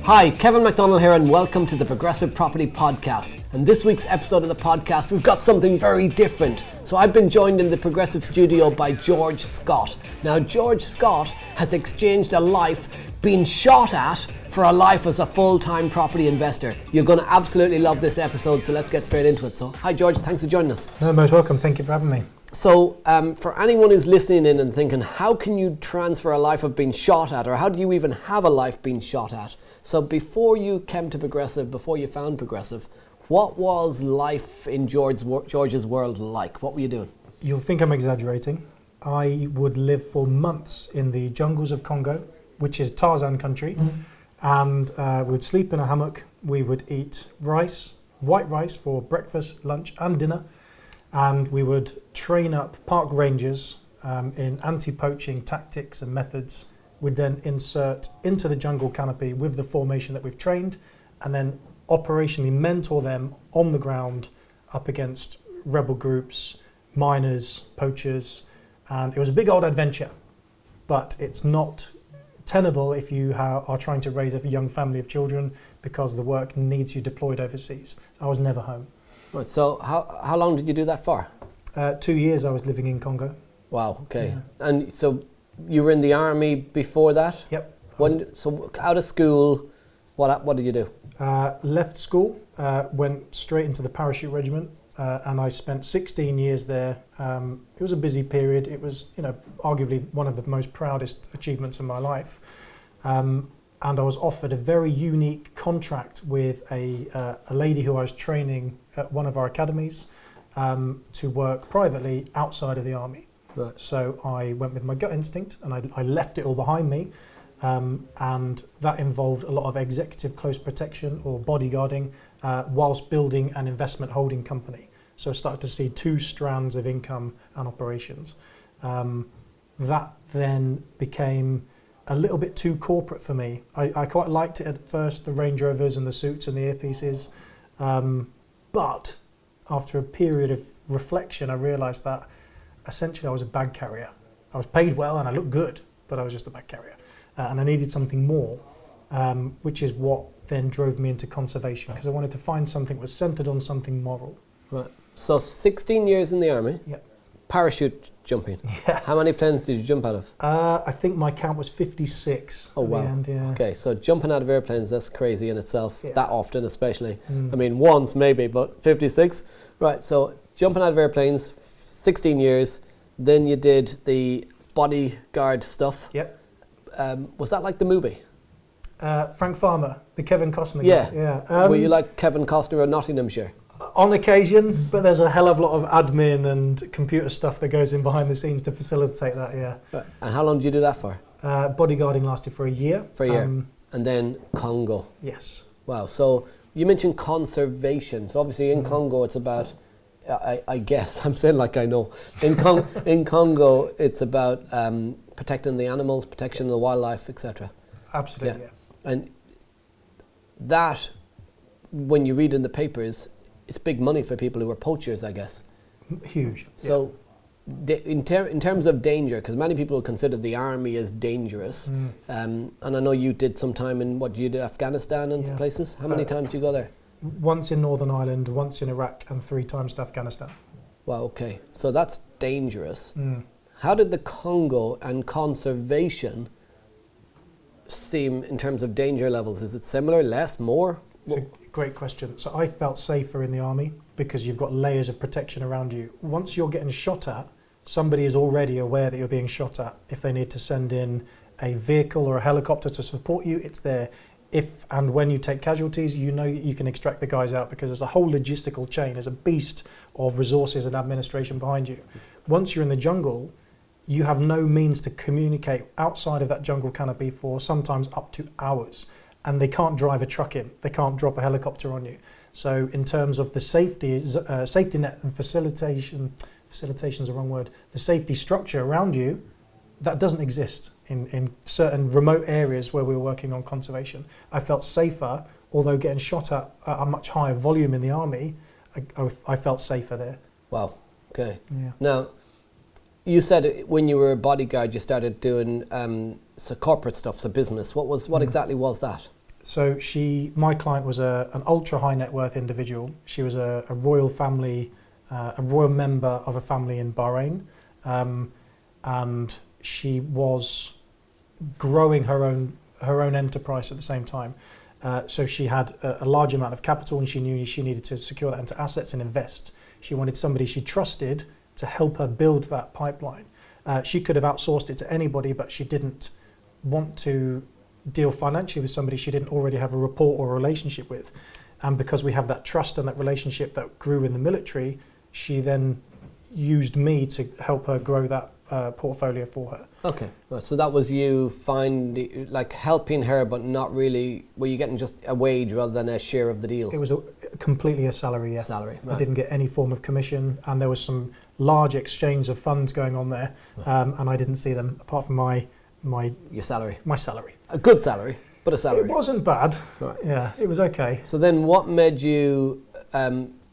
Hi, Kevin McDonald here and welcome to the Progressive Property Podcast. And this week's episode of the podcast, we've got something very different. So I've been joined in the Progressive studio by George Scott. Now, George Scott has exchanged a life being shot at for a life as a full-time property investor. You're going to absolutely love this episode, so let's get straight into it. So, hi George, thanks for joining us. No, most welcome. Thank you for having me. So, for anyone who's listening in and thinking, how can you transfer a life of being shot at, or how do you even have a life being shot at? So before you came to Progressive, before you found Progressive, what was life in George's world like? What were you doing? You'll think I'm exaggerating. I would live for months in the jungles of Congo, which is Tarzan country, and we would sleep in a hammock. We would eat rice, white rice for breakfast, lunch and dinner, and we would train up park rangers in anti-poaching tactics and methods. We'd then insert into the jungle canopy with the formation that we've trained, and then operationally mentor them on the ground up against rebel groups, miners, poachers, and it was a big old adventure. But it's not tenable if you are trying to raise a young family of children, because the work needs you deployed overseas. I was never home. Right, so how long did you do that for? 2 years I was living in Congo. Wow, okay. Yeah. And so you were in the army before that? Yep. So out of school, what did you do? Left school, went straight into the parachute regiment, and I spent 16 years there. It was a busy period. It was, arguably one of the most proudest achievements in my life. And I was offered a very unique contract with a lady who I was training at one of our academies to work privately outside of the army. Right. So I went with my gut instinct and I left it all behind me, and that involved a lot of executive close protection or bodyguarding whilst building an investment holding company. So I started to see two strands of income and operations. That then became a little bit too corporate for me. I quite liked it at first, the Range Rovers and the suits and the earpieces, but after a period of reflection I realised that essentially I was a bag carrier. I was paid well and I looked good, but I was just a bag carrier. And I needed something more, which is what then drove me into conservation, because I wanted to find something that was centred on something moral. Right. So 16 years in the army. Yep. Parachute jumping. Yeah. How many planes did you jump out of? I think my count was 56 Oh, wow. the end, yeah. Okay, so jumping out of airplanes, that's crazy in itself, Yeah. that often especially. I mean, once maybe, but 56. Right, so jumping out of airplanes, 16 years, then you did the bodyguard stuff. Yep. Was that like the movie? Frank Farmer, the Kevin Costner Yeah. guy. Yeah. Were you like Kevin Costner of Nottinghamshire? On occasion, but there's a hell of a lot of admin and computer stuff that goes in behind the scenes to facilitate that, yeah. Right. And how long did you do that for? Bodyguarding lasted for a year. For a year. And then Congo. Yes. Wow, so you mentioned conservation. So obviously in Congo it's about, I guess, I'm saying like I know. In Congo it's about protecting the animals, protection of the wildlife, etc. Absolutely, yeah. And that, when you read in the papers, it's big money for people who are poachers, I guess. Huge. So in terms of danger, because many people consider the army as dangerous, and I know you did some time in, you did Afghanistan and places. How many times did you go there? Once in Northern Ireland, once in Iraq, and 3 times to Afghanistan. Wow, okay. So that's dangerous. How did the Congo and conservation seem in terms of danger levels? Is it similar, less, more? It's a great question. So I felt safer in the army because you've got layers of protection around you. Once you're getting shot at, somebody is already aware that you're being shot at. If they need to send in a vehicle or a helicopter to support you, it's there. If and when you take casualties, you know you can extract the guys out, because there's a whole logistical chain. There's a beast of resources and administration behind you. Once you're in the jungle, you have no means to communicate outside of that jungle canopy for sometimes up to hours. And they can't drive a truck in. They can't drop a helicopter on you. So in terms of the safety net and facilitation is the wrong word, the safety structure around you, that doesn't exist in certain remote areas where we were working on conservation. I felt safer, although getting shot at a much higher volume in the army, I felt safer there. Wow, okay. Yeah. Now, you said when you were a bodyguard, you started doing so corporate stuff, so business. What exactly was that? So my client was an ultra high net worth individual. She was a royal family, a royal member of a family in Bahrain, and she was growing her own enterprise at the same time. So she had a large amount of capital, and she knew she needed to secure that into assets and invest. She wanted somebody she trusted to help her build that pipeline. She could have outsourced it to anybody, but she didn't want to deal financially with somebody she didn't already have a rapport or a relationship with. And because we have that trust and that relationship that grew in the military, she then used me to help her grow that portfolio for her. Okay, well, so that was you helping her, but not really. Were you getting just a wage rather than a share of the deal? It was completely a salary. Yeah. Salary. Right. I didn't get any form of commission, and there was some large exchange of funds going on there, and I didn't see them apart from your salary. My salary. A good salary, but a salary. It wasn't bad. Right. Yeah, it was okay. So then, what made you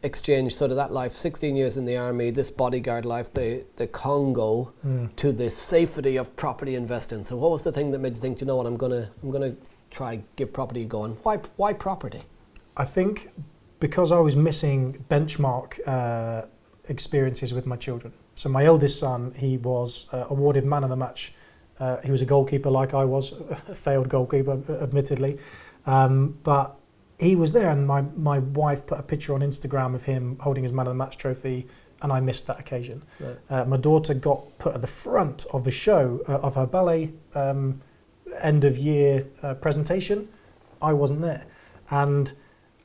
exchange sort of that life, 16 years in the army, this bodyguard life, the Congo, to the safety of property investing? So what was the thing that made you think, you know what, I'm gonna try give property a go? And why property? I think because I was missing benchmark experiences with my children. So my eldest son, he was awarded man of the match. He was a goalkeeper like I was, a failed goalkeeper, admittedly, but he was there, and my wife put a picture on Instagram of him holding his man of the match trophy, and I missed that occasion. Right. My daughter got put at the front of the show of her ballet end of year presentation. I wasn't there, and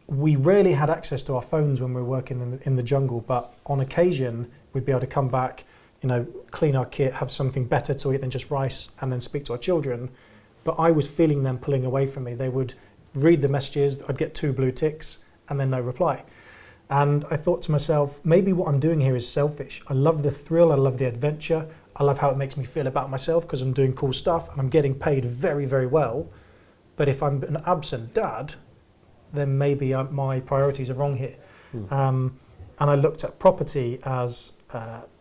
we rarely had access to our phones when we were working in the jungle, but on occasion we'd be able to come back, clean our kit, have something better to eat than just rice, and then speak to our children. But I was feeling them pulling away from me. They would read the messages, I'd get 2 blue ticks, and then no reply. And I thought to myself, maybe what I'm doing here is selfish. I love the thrill, I love the adventure, I love how it makes me feel about myself because I'm doing cool stuff and I'm getting paid very, very well. But if I'm an absent dad, then maybe my priorities are wrong here. And I looked at property as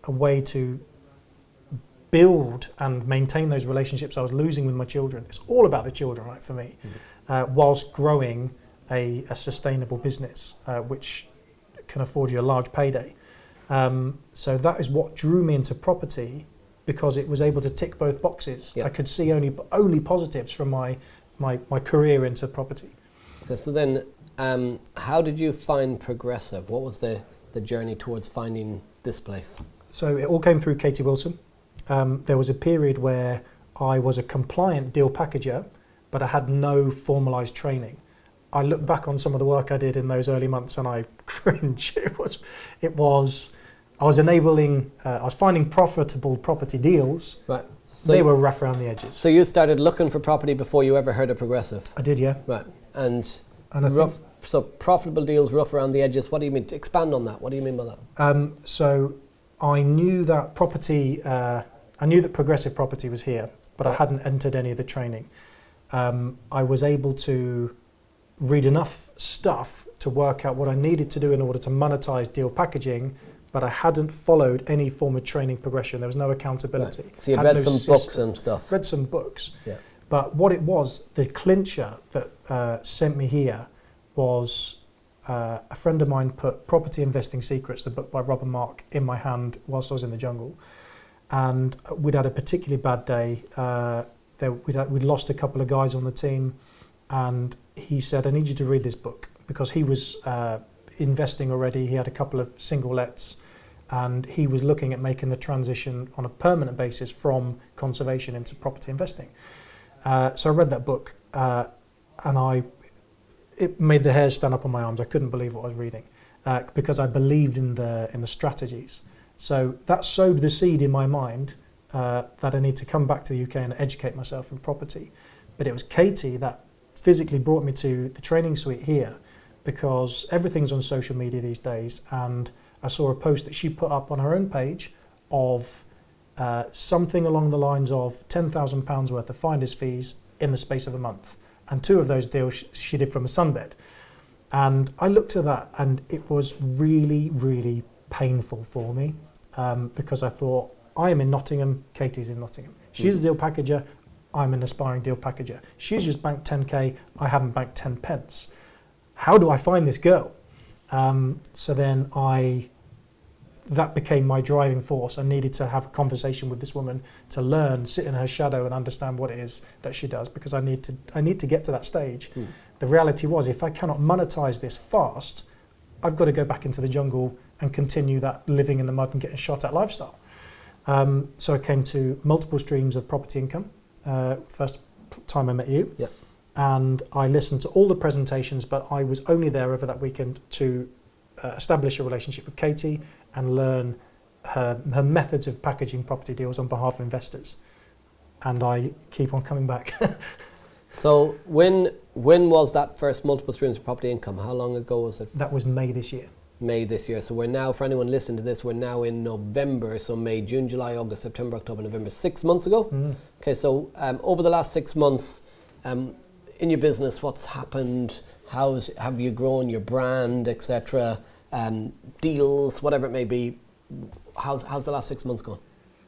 a way to build and maintain those relationships I was losing with my children. It's all about the children, right, for me, whilst growing a sustainable business, which can afford you a large payday. So that is what drew me into property, because it was able to tick both boxes. Yep. I could see only positives from my career into property. Okay, so then how did you find Progressive? What was the journey towards finding this place? So it all came through Katie Wilson. There was a period where I was a compliant deal packager, but I had no formalised training. I look back on some of the work I did in those early months and I cringe. I was finding profitable property deals. Right. So they were rough around the edges. So you started looking for property before you ever heard of Progressive? I did, yeah. Right. So profitable deals, rough around the edges. What do you mean? Expand on that. What do you mean by that? So I knew that Progressive Property was here, but I hadn't entered any of the training. I was able to read enough stuff to work out what I needed to do in order to monetize deal packaging, but I hadn't followed any form of training progression. There was no accountability. Right. So you'd read some books and stuff. Read some books. Yeah. But what it was, the clincher that sent me here was a friend of mine put Property Investing Secrets, the book by Robert Mark, in my hand whilst I was in the jungle. And we'd had a particularly bad day. We'd lost a couple of guys on the team, and he said, I need you to read this book, because he was investing already. He had a couple of single lets, and he was looking at making the transition on a permanent basis from conservation into property investing. So I read that book, and it made the hairs stand up on my arms. I couldn't believe what I was reading, because I believed in the strategies. So that sowed the seed in my mind that I need to come back to the UK and educate myself in property. But it was Katie that physically brought me to the training suite here, because everything's on social media these days, and I saw a post that she put up on her own page of something along the lines of £10,000 worth of finder's fees in the space of a month. And 2 of those deals she did from a sunbed. And I looked at that, and it was really, really painful for me, because I thought, I am in Nottingham, Katie's in Nottingham. She's a deal packager, I'm an aspiring deal packager. She's just banked 10k, I haven't banked 10 pence. How do I find this girl? So then that became my driving force. I needed to have a conversation with this woman to learn, sit in her shadow and understand what it is that she does, because I need to get to that stage. The reality was, if I cannot monetize this fast, I've got to go back into the jungle and continue that living in the mud and getting shot at lifestyle. So I came to multiple streams of property income. First time I met you. Yeah. And I listened to all the presentations, but I was only there over that weekend to establish a relationship with Katie and learn her methods of packaging property deals on behalf of investors. And I keep on coming back. So when was that first multiple streams of property income? How long ago was it? That was May this year. May this year. So we're now, for anyone listening to this, we're now in November. So May, June, July, August, September, October, November, 6 months ago. Okay, so over the last 6 months, in your business, what's happened? Have you grown your brand, etc.? Deals, whatever it may be. How's the last 6 months gone?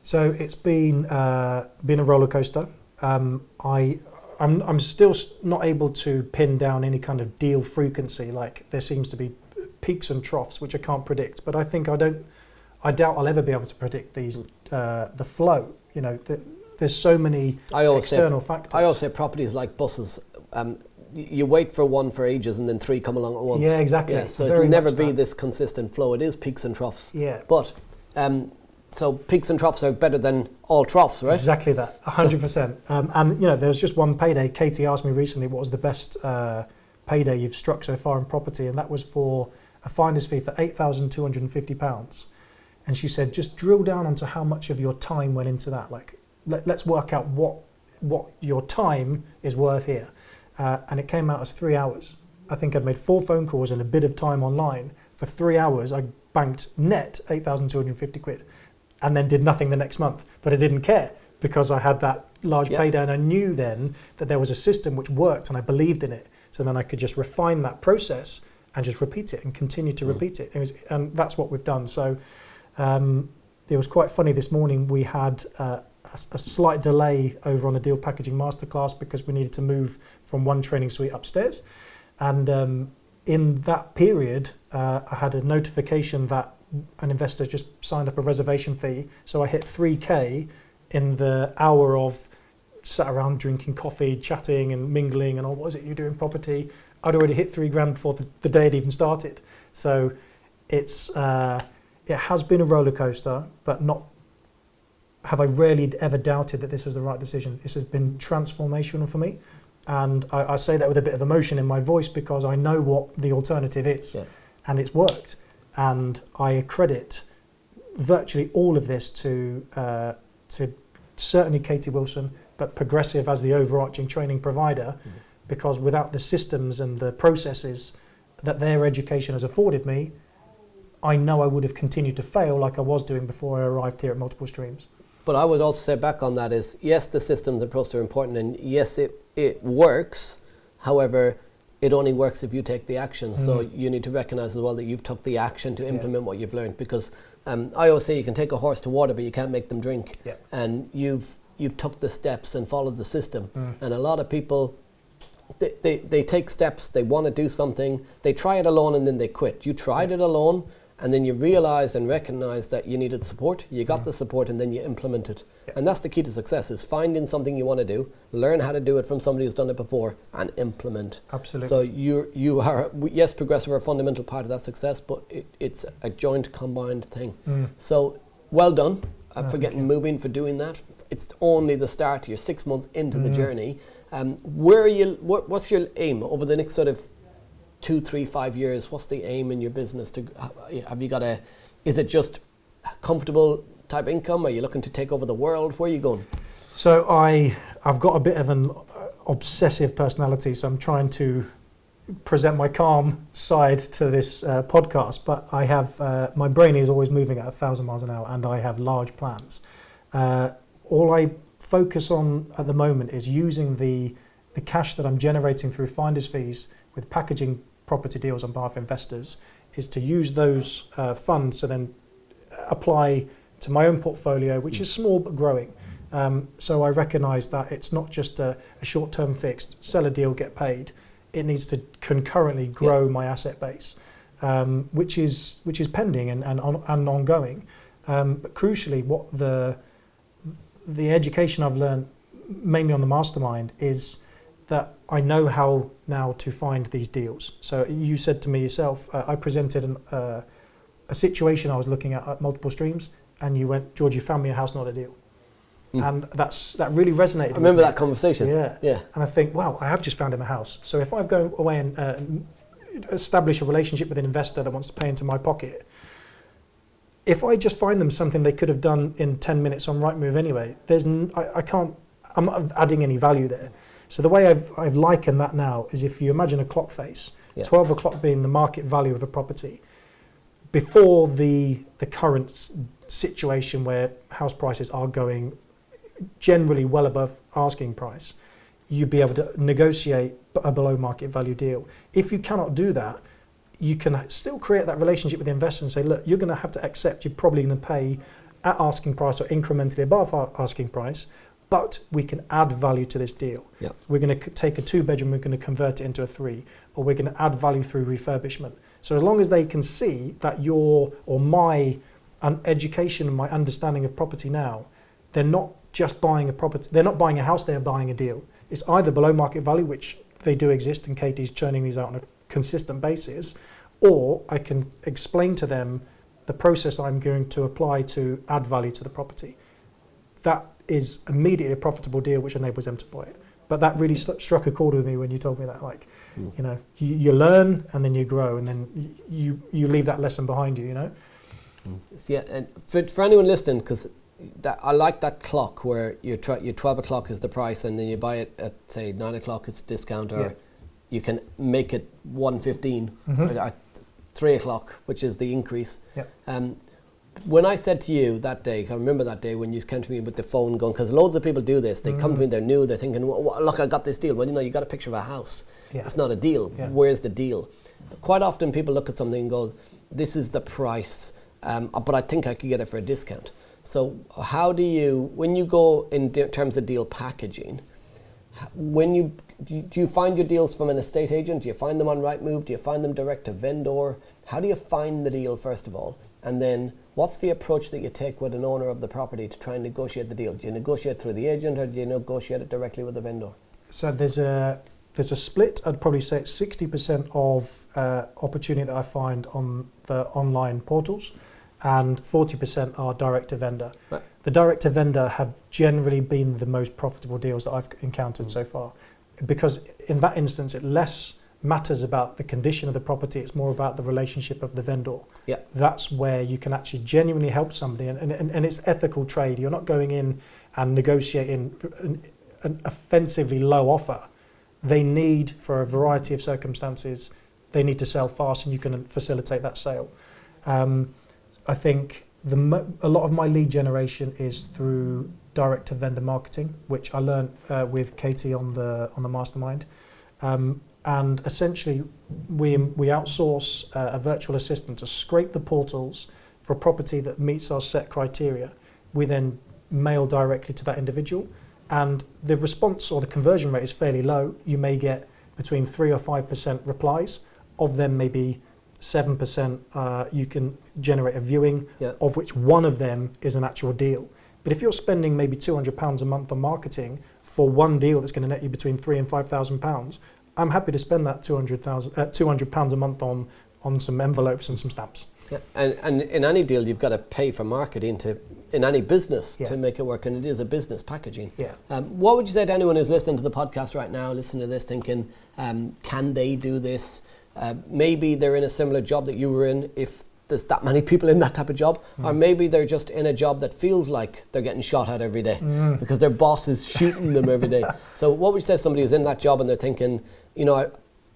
So it's been a roller coaster. I'm still not able to pin down any kind of deal frequency. Like, there seems to be peaks and troughs which I can't predict. But I doubt I'll ever be able to predict these the flow. You know, there's so many external factors. I always say property is like buses. You wait for one for ages and then three come along at once. Yeah, exactly. Yeah, so it'll never be this consistent flow. It is peaks and troughs. Yeah. But so peaks and troughs are better than all troughs, right? Exactly that, 100%. And you know, there was just one payday. Katie asked me recently what was the best payday you've struck so far in property, and that was for a finder's fee for £8,250. And she said, just drill down onto how much of your time went into that. Like, let's work out what your time is worth here. And it came out as 3 hours. I think I'd made 4 phone calls and a bit of time online. For 3 hours, I banked net 8,250 quid and then did nothing the next month. But I didn't care because I had that large payday, and I knew then that there was a system which worked and I believed in it. So then I could just refine that process and just repeat it and continue to repeat it. And that's what we've done. So it was quite funny this morning. We had a slight delay over on the deal packaging masterclass because we needed to move from one training suite upstairs. And in that period, I had a notification that an investor just signed up a reservation fee. So I hit 3K in the hour of sat around drinking coffee, chatting and mingling and, what is it you do in property? I'd already hit £3,000 before the day had even started. So it has been a roller coaster, but not have I rarely ever doubted that this was the right decision. This has been transformational for me. And I say that with a bit of emotion in my voice because I know what the alternative is, and it's worked. And I credit virtually all of this to certainly Katie Wilson, but Progressive as the overarching training provider, because without the systems and the processes that their education has afforded me, I know I would have continued to fail like I was doing before I arrived here at Multiple Streams. But I would also say back on that is, yes, the systems and process are important, and yes, it works. However, it only works if you take the action. So you need to recognize as well that you've took the action to implement what you've learned. Because I always say you can take a horse to water, but you can't make them drink. Yeah. And you've took the steps and followed the system. And a lot of people, they take steps, they want to do something, they try it alone and then they quit. You tried it alone, and then you realized and recognized that you needed support. You got the support, and then you implement it. And that's the key to success, is finding something you want to do, learn how to do it from somebody who's done it before, and implement. Absolutely. So you are, yes, Progressive are a fundamental part of that success, but it's a joint combined thing. So well done for getting moving, for doing that. It's only the start. You're 6 months into the journey. Where are you? What's your aim over the next sort of 2, 3, 5 years? What's the aim in your business? Have you got is it just comfortable type income? Are you looking to take over the world? Where are you going? So I've got a bit of an obsessive personality, so I'm trying to present my calm side to this podcast, but I have my brain is always moving at 1,000 miles an hour, and I have large plans. All I focus on at the moment is using the cash that I'm generating through finder's fees with packaging property deals on behalf of investors, is to use those funds to then apply to my own portfolio, which is small but growing. So I recognise that it's not just a short-term fixed, sell a deal, get paid. It needs to concurrently grow my asset base, which is pending and ongoing. But crucially, what the education I've learned, mainly on the mastermind, is that I know how now to find these deals. So you said to me yourself, I presented a situation I was looking at multiple streams, and you went, George, you found me a house, not a deal. And that really resonated. I remember that conversation. Yeah. And I think, wow, I have just found him a house. So if I go away and establish a relationship with an investor that wants to pay into my pocket, if I just find them something they could have done in 10 minutes on Rightmove anyway, I'm not adding any value there. So the way I've likened that now is, if you imagine a clock face, 12 o'clock being the market value of a property, before the current situation where house prices are going generally well above asking price, you'd be able to negotiate a below market value deal. If you cannot do that, you can still create that relationship with the investor and say, look, you're going to have to accept you're probably going to pay at asking price or incrementally above our asking price, but we can add value to this deal. Yep. We're going to take a 2-bedroom, we're going to convert it into a 3, or we're going to add value through refurbishment. So as long as they can see that my education and my understanding of property now, they're not just buying a property, they're not buying a house, they're buying a deal. It's either below market value, which they do exist, and Katie's churning these out on a consistent basis, or I can explain to them the process I'm going to apply to add value to the property. That is immediately a profitable deal, which enables them to buy it. But that really struck a chord with me when you told me that, you learn and then you grow, and then you leave that lesson behind you, Yeah, and for anyone listening, because I like that clock where your 12 o'clock is the price, and then you buy it at, say, 9 o'clock, it's a discount, or you can make it 1:15 or 3 o'clock, which is the increase. When I said to you that day, I remember that day when you came to me with the phone going, because loads of people do this, they come to me, they're new, they're thinking, well, look, I got this deal. Well, you got a picture of a house. It's not a deal. Where's the deal? Quite often people look at something and go, this is the price, but I think I could get it for a discount. So how do you, when you go in terms of deal packaging, do you find your deals from an estate agent? Do you find them on Rightmove? Do you find them direct to vendor? How do you find the deal, first of all? And then what's the approach that you take with an owner of the property to try and negotiate the deal? Do you negotiate through the agent, or do you negotiate it directly with the vendor? So there's a split. I'd probably say it's 60% of opportunity that I find on the online portals, and 40% are direct to vendor. Right. The direct to vendor have generally been the most profitable deals that I've encountered so far, because in that instance it less matters about the condition of the property, it's more about the relationship of the vendor. That's where you can actually genuinely help somebody, and it's ethical trade. You're not going in and negotiating an offensively low offer. They need, for a variety of circumstances, they need to sell fast, and you can facilitate that sale. I think a lot of my lead generation is through direct to vendor marketing, which I learned with Katie on the mastermind. And essentially, we outsource a virtual assistant to scrape the portals for a property that meets our set criteria. We then mail directly to that individual, and the response or the conversion rate is fairly low. You may get between 3 or 5% replies. Of them, maybe 7% you can generate a viewing, of which one of them is an actual deal. But if you're spending maybe £200 a month on marketing for one deal that's going to net you between £3,000 and £5,000, I'm happy to spend that £200 a month on some envelopes and some stamps. Yeah. And in any deal, you've got to pay for marketing in any business to make it work, and it is a business packaging. What would you say to anyone who's listening to the podcast right now, listening to this, thinking, can they do this? Maybe they're in a similar job that you were in, if there's that many people in that type of job, or maybe they're just in a job that feels like they're getting shot at every day because their boss is shooting them every day. So what would you say to somebody who's in that job and they're thinking,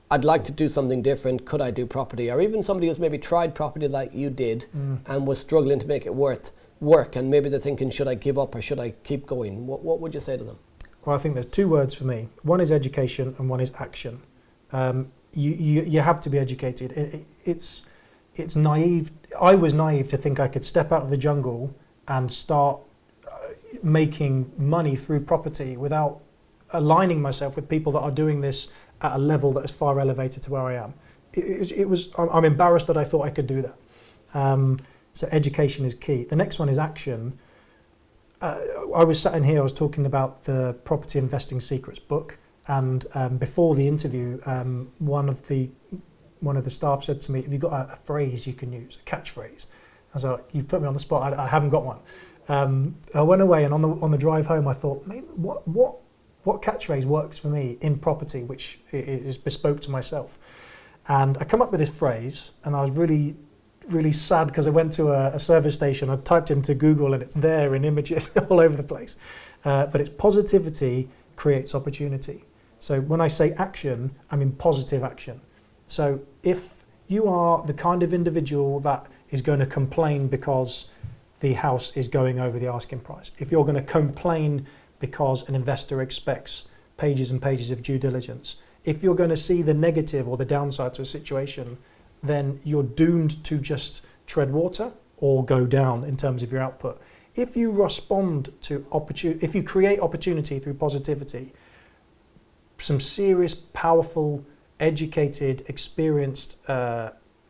I'd like to do something different, could I do property? Or even somebody who's maybe tried property like you did and was struggling to make it work, and maybe they're thinking, should I give up or should I keep going? What would you say to them? Well, I think there's 2 words for me. One is education and one is action. You have to be educated. It's naive. I was naive to think I could step out of the jungle and start making money through property without aligning myself with people that are doing this at a level that is far elevated to where I am. I'm embarrassed that I thought I could do that. So education is key. The next one is action. I was sat in here, I was talking about the Property Investing Secrets book, and before the interview, one of the staff said to me, have you got a phrase you can use, a catchphrase? I was like, you've put me on the spot, I haven't got one. I went away, and on the drive home I thought, maybe what catchphrase works for me in property, which is bespoke to myself. And I come up with this phrase, and I was really, really sad because I went to a service station, I typed into Google and it's there in images all over the place. But it's positivity creates opportunity. So when I say action, I mean positive action. So if you are the kind of individual that is going to complain because the house is going over the asking price, if you're going to complain because an investor expects pages and pages of due diligence, if you're going to see the negative or the downside to a situation, then you're doomed to just tread water or go down in terms of your output. If you respond to opportunity, if you create opportunity through positivity, some serious, powerful, educated, experienced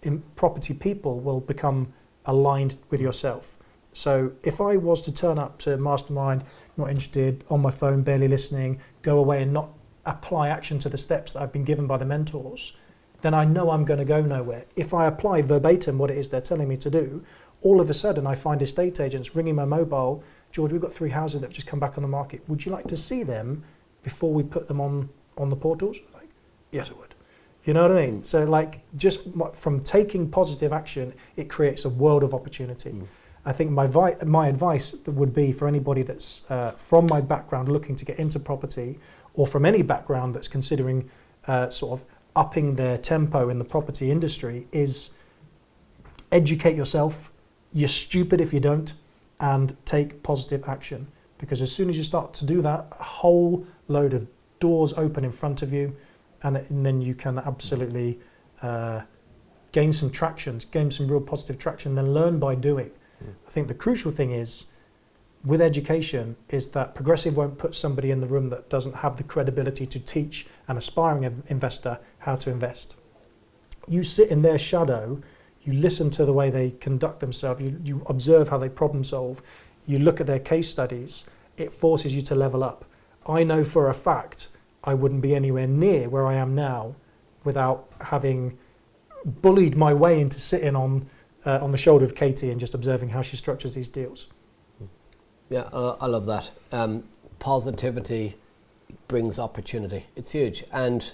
in property people will become aligned with yourself. So if I was to turn up to Mastermind, not interested, on my phone, barely listening, go away and not apply action to the steps that I've been given by the mentors, then I know I'm going to go nowhere. If I apply verbatim what it is they're telling me to do, all of a sudden I find estate agents ringing my mobile, George, we've got 3 houses that have just come back on the market. Would you like to see them before we put them on the portals? Like, yes, I would. You know what I mean? So like just from taking positive action, it creates a world of opportunity. I think my advice would be for anybody that's from my background looking to get into property, or from any background that's considering sort of upping their tempo in the property industry, is educate yourself. You're stupid if you don't, and take positive action. Because as soon as you start to do that, a whole load of doors open in front of you, and then you can absolutely gain some traction, gain some real positive traction, then learn by doing. I think the crucial thing is, with education, is that Progressive won't put somebody in the room that doesn't have the credibility to teach an aspiring investor how to invest. You sit in their shadow, you listen to the way they conduct themselves, you observe how they problem solve, you look at their case studies, it forces you to level up. I know for a fact I wouldn't be anywhere near where I am now without having bullied my way into sitting on the shoulder of Katie and just observing how she structures these deals. Yeah, I love that. Positivity brings opportunity. It's huge. And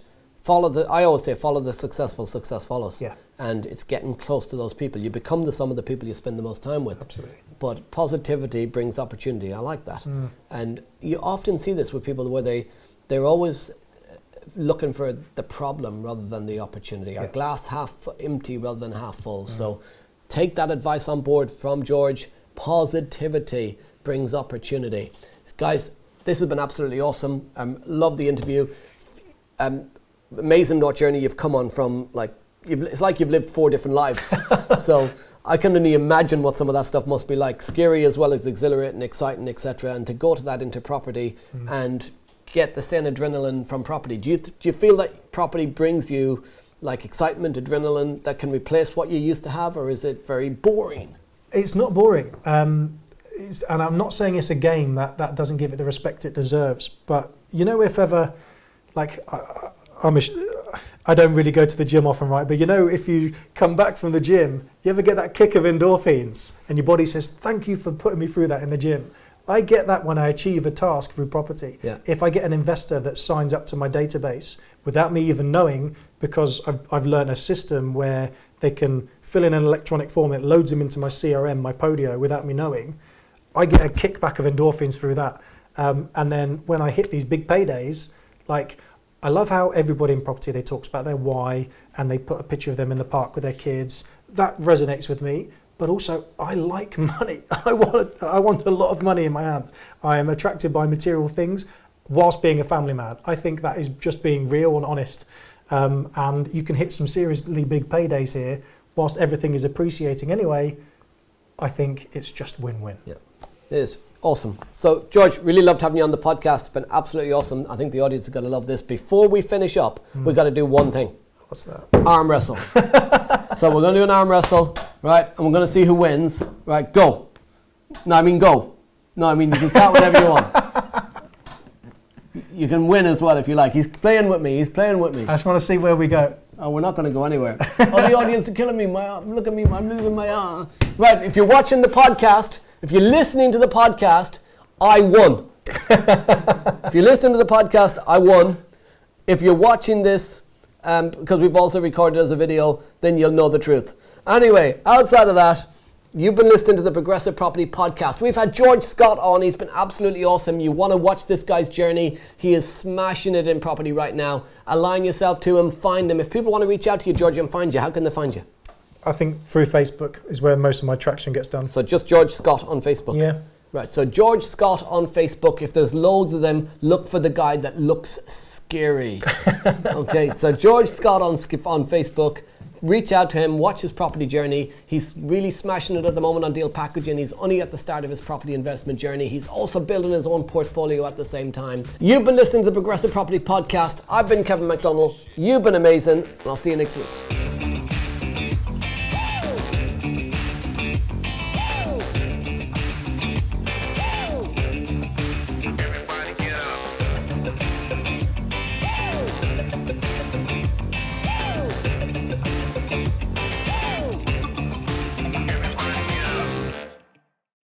I always say follow the successful, success follows. Yeah. And it's getting close to those people. You become the sum of the people you spend the most time with. Absolutely. But positivity brings opportunity. I like that. And you often see this with people where they're always looking for the problem rather than the opportunity. Yeah. A glass half empty rather than half full. So take that advice on board from George. Positivity brings opportunity. Guys, this has been absolutely awesome. Love the interview. Amazing what journey you've come on from. It's like you've lived 4 different lives. So I can only imagine what some of that stuff must be like. Scary as well as exhilarating, exciting, etc. And to go to that into property and get the same adrenaline from property. Do you feel that property brings you like excitement, adrenaline that can replace what you used to have, or is it very boring? It's not boring. And I'm not saying it's a game that doesn't give it the respect it deserves. But you know, if ever, like, I don't really go to the gym often, right? But you know, if you come back from the gym, you ever get that kick of endorphins and your body says, thank you for putting me through that in the gym. I get that when I achieve a task through property. Yeah. If I get an investor that signs up to my database without me even knowing, because I've learned a system where they can fill in an electronic form, it loads them into my CRM, my Podio, without me knowing, I get a kickback of endorphins through that. And then when I hit these big paydays, like, I love how everybody in property, they talks about their why, and they put a picture of them in the park with their kids. That resonates with me. But also, I like money. I want a lot of money in my hands. I am attracted by material things whilst being a family man. I think that is just being real and honest. And you can hit some seriously big paydays here whilst everything is appreciating anyway. I think it's just win-win. Yeah, it is. Awesome. So, George, really loved having you on the podcast. It's been absolutely awesome. I think the audience are going to love this. Before we finish up, we've got to do one thing. What's that? Arm wrestle. So we're going to do an arm wrestle, right? And we're going to see who wins. Right, go. No, I mean go. No, I mean you can start whenever you want. You can win as well if you like. He's playing with me. I just want to see where we go. Oh, we're not going to go anywhere. Oh, the audience are killing me. My arm. Look at me. I'm losing my arm. Right, if you're watching the podcast, if you're listening to the podcast, I won. If you're listening to the podcast, I won. If you're watching this, because we've also recorded it as a video, then you'll know the truth. Anyway, outside of that, you've been listening to the Progressive Property Podcast. We've had George Scott on. He's been absolutely awesome. You want to watch this guy's journey. He is smashing it in property right now. Align yourself to him. Find him. If people want to reach out to you, George, and find you, how can they find you? I think through Facebook is where most of my traction gets done. So just George Scott on Facebook? Yeah. Right, so George Scott on Facebook. If there's loads of them, look for the guy that looks scary. Okay, so George Scott on Facebook. Reach out to him, watch his property journey. He's really smashing it at the moment on deal packaging. He's only at the start of his property investment journey. He's also building his own portfolio at the same time. You've been listening to the Progressive Property Podcast. I've been Kevin McDonald. You've been amazing, and I'll see you next week.